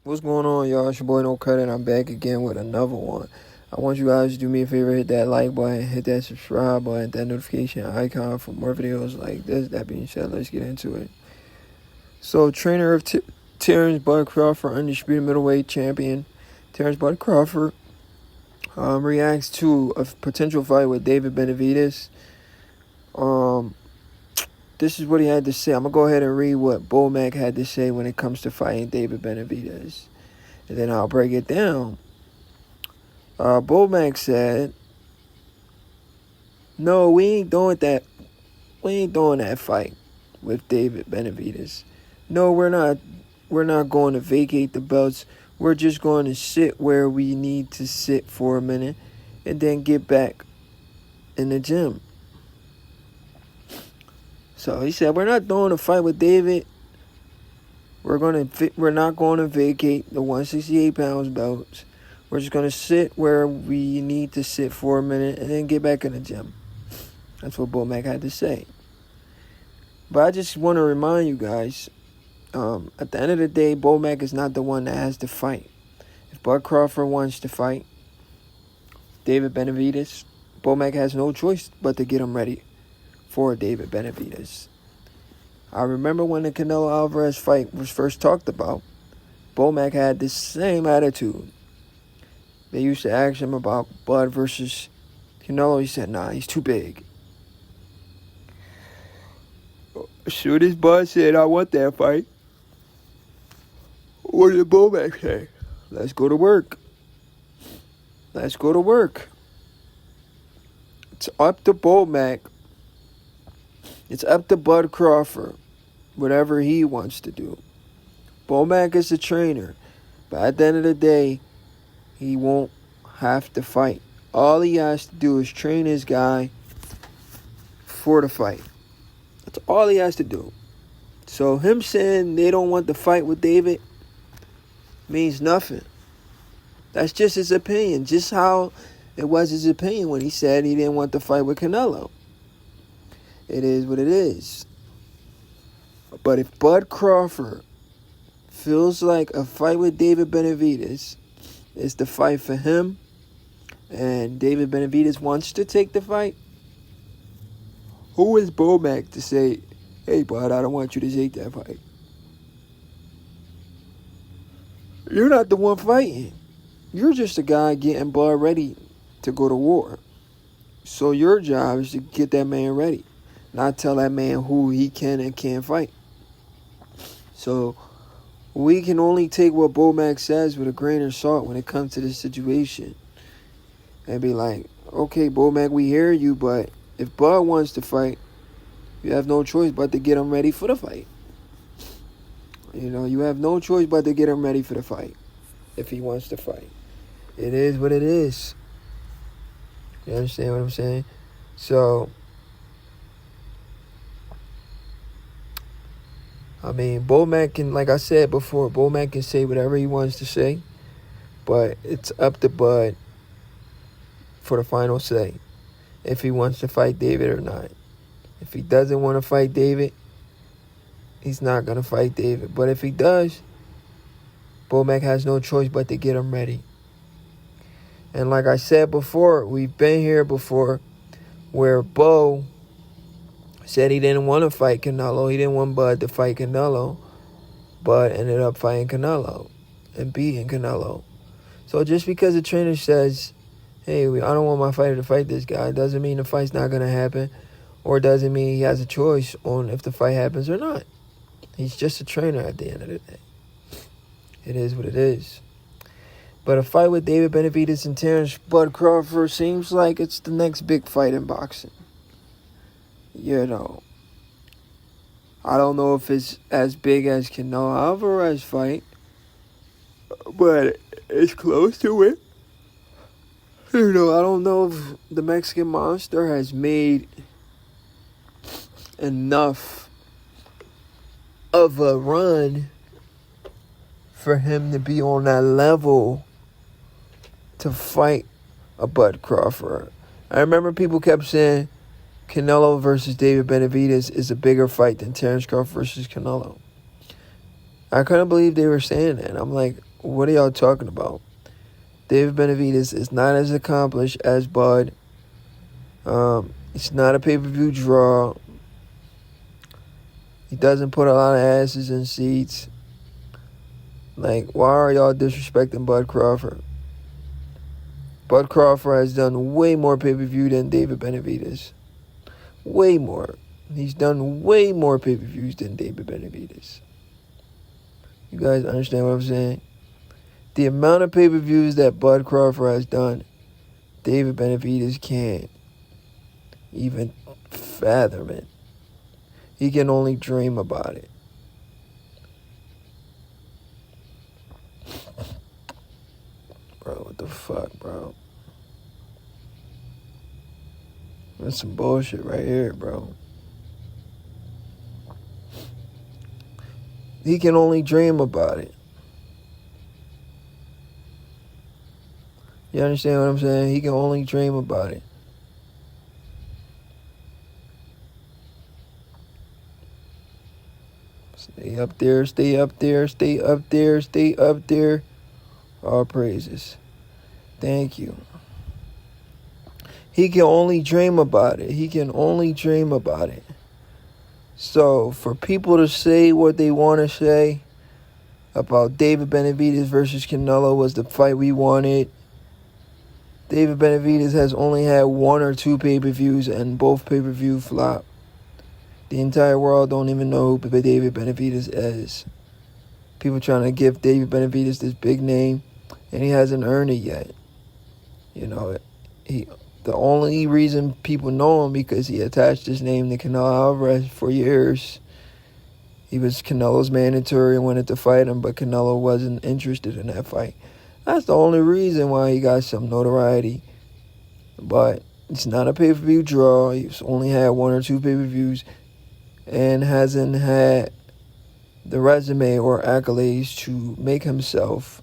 What's going on, y'all? It's your boy No Cut, and I'm back again with another one. I want you guys to do me a favor, hit that like button, hit that subscribe button, that notification icon for more videos like this. That being said, let's get into it. So, trainer of Terrence Bud Crawford, undisputed middleweight champion, Terrence Bud Crawford, reacts to a potential fight with David Benavidez. This is what he had to say. I'm going to go ahead and read what Mac had to say when it comes to fighting David Benavidez. And then I'll break it down. Mac said, "No, we ain't doing that. We ain't doing that fight with David Benavidez. No, we're not. We're not going to vacate the belts. We're just going to sit where we need to sit for a minute and then get back in the gym." So he said, "We're not doing a fight with David. We're not going to vacate the 168 pounds belts. We're just going to sit where we need to sit for a minute and then get back in the gym." That's what Mac had to say. But I just want to remind you guys, at the end of the day, Mac is not the one that has to fight. If Bud Crawford wants to fight David Benavidez, Mac has no choice but to get him ready for David Benavidez. I remember when the Canelo Alvarez fight was first talked about, Mac had the same attitude. They used to ask him about Bud versus Canelo. He said, "Nah, he's too big." As soon as Bud said, "I want that fight," what did Mac say? "Let's go to work. Let's go to work." It's up to Mac. It's up to Bud Crawford, whatever he wants to do. Mac is the trainer, but at the end of the day, he won't have to fight. All he has to do is train his guy for the fight. That's all he has to do. So him saying they don't want to fight with David means nothing. That's just his opinion, just how it was his opinion when he said he didn't want to fight with Canelo. It is what it is. But if Bud Crawford feels like a fight with David Benavidez is the fight for him, and David Benavidez wants to take the fight, who is Mac to say, "Hey, Bud, I don't want you to take that fight"? You're not the one fighting. You're just a guy getting Bud ready to go to war. So your job is to get that man ready, not tell that man who he can and can't fight. So we can only take what Mac says with a grain of salt when it comes to this situation. And be like, "Okay, Mac, we hear you, but if Bud wants to fight, you have no choice but to get him ready for the fight." You have no choice but to get him ready for the fight if he wants to fight. It is what it is. You understand what I'm saying? So, Mac can, like I said before, Mac can say whatever he wants to say, but it's up to Bud for the final say if he wants to fight David or not. If he doesn't want to fight David, he's not going to fight David. But if he does, Mac has no choice but to get him ready. And like I said before, we've been here before where Bo said he didn't want to fight Canelo. He didn't want Bud to fight Canelo. Bud ended up fighting Canelo and beating Canelo. So just because the trainer says, "Hey, I don't want my fighter to fight this guy," doesn't mean the fight's not going to happen, or doesn't mean he has a choice on if the fight happens or not. He's just a trainer at the end of the day. It is what it is. But a fight with David Benavidez and Terrence Bud Crawford seems like it's the next big fight in boxing. I don't know if it's as big as Canelo Alvarez fight, but it's close to it. I don't know if the Mexican Monster has made enough of a run for him to be on that level to fight a Bud Crawford. I remember people kept saying Canelo versus David Benavidez is a bigger fight than Terrence Crawford versus Canelo. I couldn't believe they were saying that. I'm like, What are y'all talking about? David Benavidez is not as accomplished as Bud. It's not a pay-per-view draw. He doesn't put a lot of asses in seats. Like, why are y'all disrespecting Bud Crawford? Bud Crawford has done way more pay-per-view than David Benavidez. Way more. He's done way more pay-per-views than David Benavidez. You guys understand what I'm saying? The amount of pay-per-views that Bud Crawford has done, David Benavidez can't even fathom it. He can only dream about it. Bro, what the fuck, bro? That's some bullshit right here, bro. He can only dream about it. You understand what I'm saying? He can only dream about it. Stay up there, stay up there, stay up there, stay up there. All praises. Thank you. He can only dream about it. He can only dream about it. So, for people to say what they want to say about David Benavidez versus Canelo was the fight we wanted, David Benavidez has only had 1 or 2 pay-per-views, and both pay-per-view flop. The entire world don't even know who David Benavidez is. People trying to give David Benavidez this big name, and he hasn't earned it yet. You know, the only reason people know him because he attached his name to Canelo Alvarez for years. He was Canelo's mandatory and wanted to fight him, but Canelo wasn't interested in that fight. That's the only reason why he got some notoriety. But it's not a pay-per-view draw. He's only had 1 or 2 pay-per-views and hasn't had the resume or accolades to make himself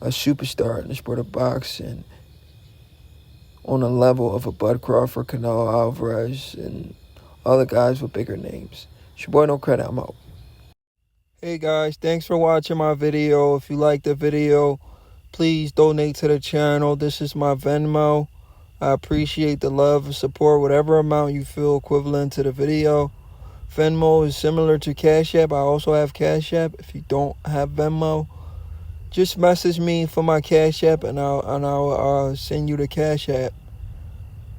a superstar in the sport of boxing on a level of a Bud Crawford, Canelo Alvarez, and other guys with bigger names. It's your boy No Credit. I'm out. Hey guys, thanks for watching my video. If you liked the video, please donate to the channel. This is my Venmo. I appreciate the love and support, whatever amount you feel equivalent to the video. Venmo is similar to Cash App. I also have Cash App. If you don't have Venmo, just message me for my Cash App and I'll send you the Cash App.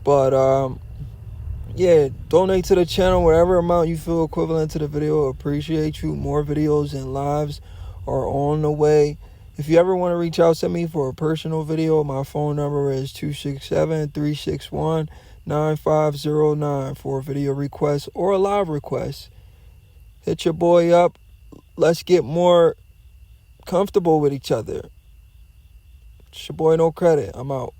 But yeah, donate to the channel, whatever amount you feel equivalent to the video. Appreciate you. More videos and lives are on the way. If you ever want to reach out to me for a personal video, my phone number is 267-361-9509 for a video request or a live request. Hit your boy up. Let's get more comfortable with each other. It's your boy No Credit. I'm out.